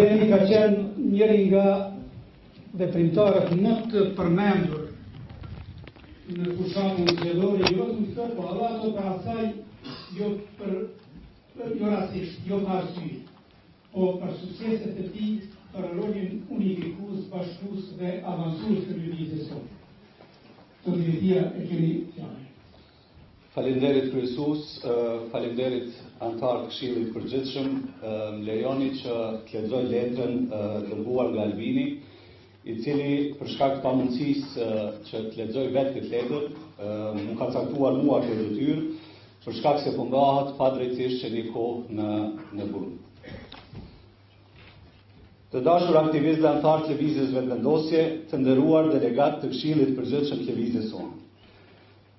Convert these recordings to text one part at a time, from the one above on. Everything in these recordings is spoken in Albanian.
Mladeni ka qenë njëri nga veprimtarët më të përmendur në fushatën zgjedhore, jo të këtë, po edhe ato për asaj, jo rasisht, jo për arsye, po për sukseset e tij, për rolin unifikus, bashkus dhe avancues të lëvizjes sonë. Të drejtia e keni fjalën. Faleminderit kryesues, faleminderit antar të Këshillit Përgjithshëm, më lejoni që të lexoj letrën dërguar nga Albini, i cili për shkak të pamundësisë që të lexoj vetë këtë letër, më ka caktuar mua këtë detyrë, për shkak se po ngahet padrejtisht që një kohë në burg. Të dashur aktivistë dhe antar të lëvizjes vetëvendosje, të nderuar delegat të Këshillit Përgjithshëm të lëvizjes sonë.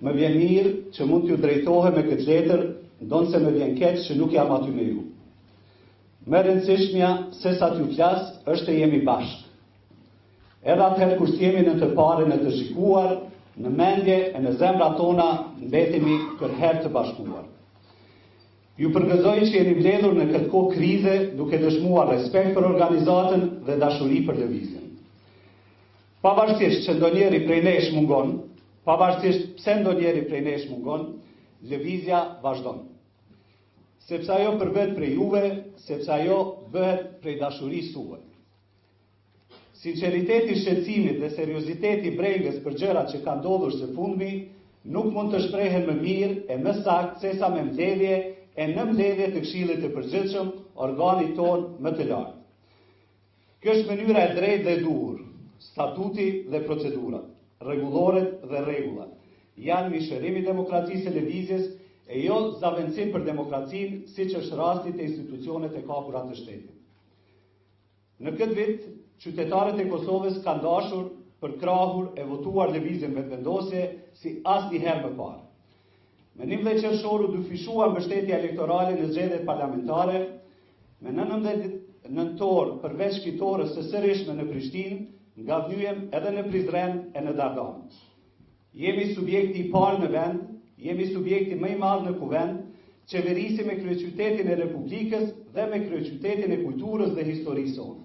Më vjen mirë që mund t'ju drejtohem me këtë letër, ndonse më vjen keq që nuk jam aty me ju. Më e rëndësishmja se sa t'ju flas është të jemi bashkë. Edhe atëherë kur s'jemi në të parën e të shikuar, në mendje e në zemrat tona mbetemi për herë të bashkuar. Ju përgëzoj që jeni mbledhur në këtë kohë krize duke dëshmuar respekt për organizatën dhe dashuri për lëvizjen. Pavarësisht që ndonjëri prej nesh mungon, pavarësisht pse ndonjëri prej nesh mungon, lëvizja vazhdon. Sepse ajo përbëhet prej juve, sepse ajo bëhet prej dashurisë suaj. Sinqeriteti i shqetësimit dhe serioziteti i brengës për gjërat që kanë ndodhur së fundmi nuk mund të shprehen më mirë e më saktë sesa me mbledhje e në mbledhje të Këshillit të Përgjithshëm, organit tonë më të lartë. Kjo është mënyra e drejtë dhe duhur, statuti dhe procedurat, rregulloret dhe rregullat. Janë mishërimi i demokracisë së lëvizjes e jo zaventësim për demokracinë, siç është rasti te institucionet e kapura të shtetit. Në këtë vit, qytetarët e Kosovës kanë dashur, përkrahur e votuar lëvizjen vetëvendosje si asnjëherë më parë. Me 11 qershor u dyfishua mbështetja elektorale në zgjedhjet parlamentare, me 19 nëntor përveç fitores së sërishme në Prishtinë, ngavnyem edhe në Prizren e në Dardan. Jemi subjekti i parë në vend, jemi subjekti më i madh në kuvend, qeverisim me kryeqytetin e Republikës dhe me kryeqytetin e kulturës dhe historisë sonë.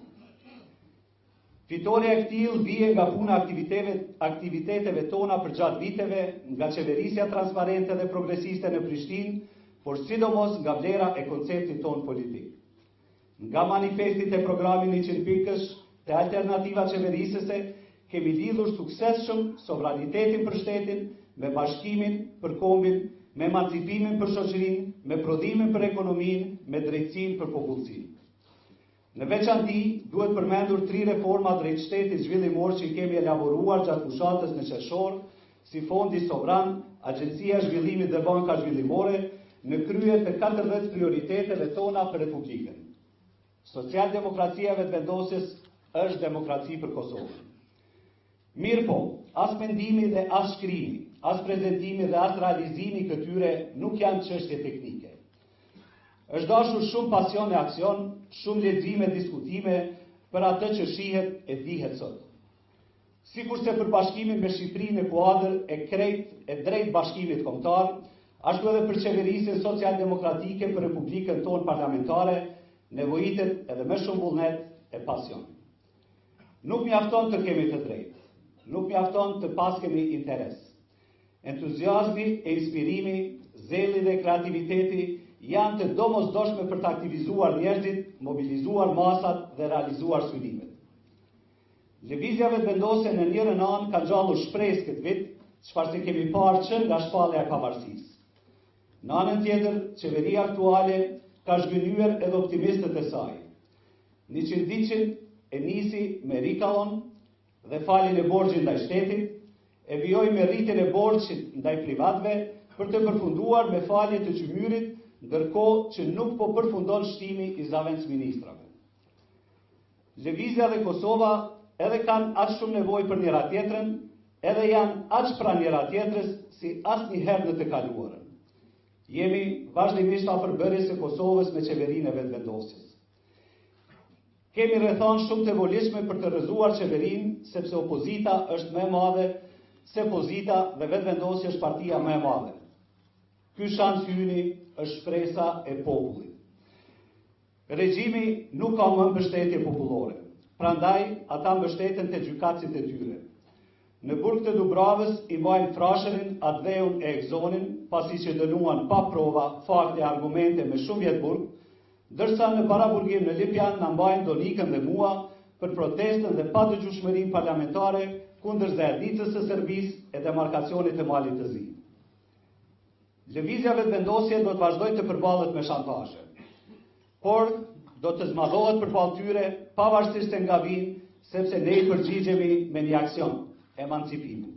Fitoria e këtij vije nga puna aktiviteteve tona për gjatë viteve, nga qeverisja transparente dhe progresiste në Prishtinë, por sidomos nga vlera e konceptit ton politik. Nga manifestit e programit 100 pikësh të alternativa qeverisëse, kemi lidhur suksesshëm sovranitetin për shtetin, me bashkimin për kombin, me emancipimin për shoqërinë, me prodhimin për ekonominë, me drejtësinë për popullsinë. Në veçanti, duhet përmendur 3 reforma drejt shtetit zhvillimor që i kemi elaboruar gjatë fushatës në qershor, si Fondi Sovran, Agjencia e Zhvillimit dhe Banka Zhvillimore, në krye të 14 prioriteteve tona për Republikën. Socialdemokracia vetëvendosjes është demokraci për Kosovën. Mirë po, as mendimi dhe as shkrimi, as prezentimi dhe as realizimi këtyre nuk janë çështje teknike. Është dashur shumë pasion e aksion, shumë lexime e diskutime për atë që shihet e dihet sot. Sikurse për bashkimin me Shqipërinë në kuadër e krejt e drejt bashkimit kombëtar, ashtu edhe për qeverisjen socialdemokratike për Republikën tonë parlamentare, nevojitet edhe më shumë vullnet e pasion. Nuk mjafton të kemi të drejtë, nuk mjafton të pas kemi interes. Entuziazmi e inspirimi, zeli dhe kreativiteti janë të domosdoshme për të aktivizuar njerëzit, mobilizuar masat dhe realizuar synimet. Lëvizja vetëvendosje në njërin anë ka ngjallur shpresë këtë vit, çfarë se kemi parë që nga shpallja e pavarësisë. Në anën tjetër, qeveria aktuale ka zhgënyer edhe optimistët e saj. 100 diqin e nisi me rikaon dhe faljen e borxhit ndaj shtetit, e vijoi me rritjen e borxhit ndaj privatëve për të përfunduar me falje të qymyrit, ndërkohë që nuk po përfundon shtimi i zaventës ministrave. Lëvizja dhe Kosova edhe kanë aq shumë nevojë për njëra tjetrën, edhe janë aq pranë njëra tjetrës si asnjëherë në të kaluarën. Jemi vazhdimisht afërbërjes së Kosovës me qeverinë e vetëvendosjes. Kemi rrethon shumë të volishme për të rrëzuar qeverinë, sepse opozita është më e madhe se pozita dhe vetëvendosja është partia më e madhe. Ky shans hyni është shpresa e popullit. Regjimi nuk ka më mbështetje popullore, prandaj ata mbështeten te gjykatësit e tyre. Në burg të Dubravës i mbajnë frashërin, Adveun e Egzonin, pasi që dënuan pa prova, fakte e argumente me shumë vjet burg, ndërsa në paraburgim në Lipjan na mbajnë Donikën dhe mua për protestën dhe padëgjueshmërinë parlamentare kundër zërditës së Serbisë e demarkacionit të Malit të Zi. Lëvizja vetëvendosje do të vazhdojë të përballet me shantazhe, por do të zmadhohet përballë tyre pavarësisht se nga vinë, sepse ne i përgjigjemi me një aksion, emancipimin.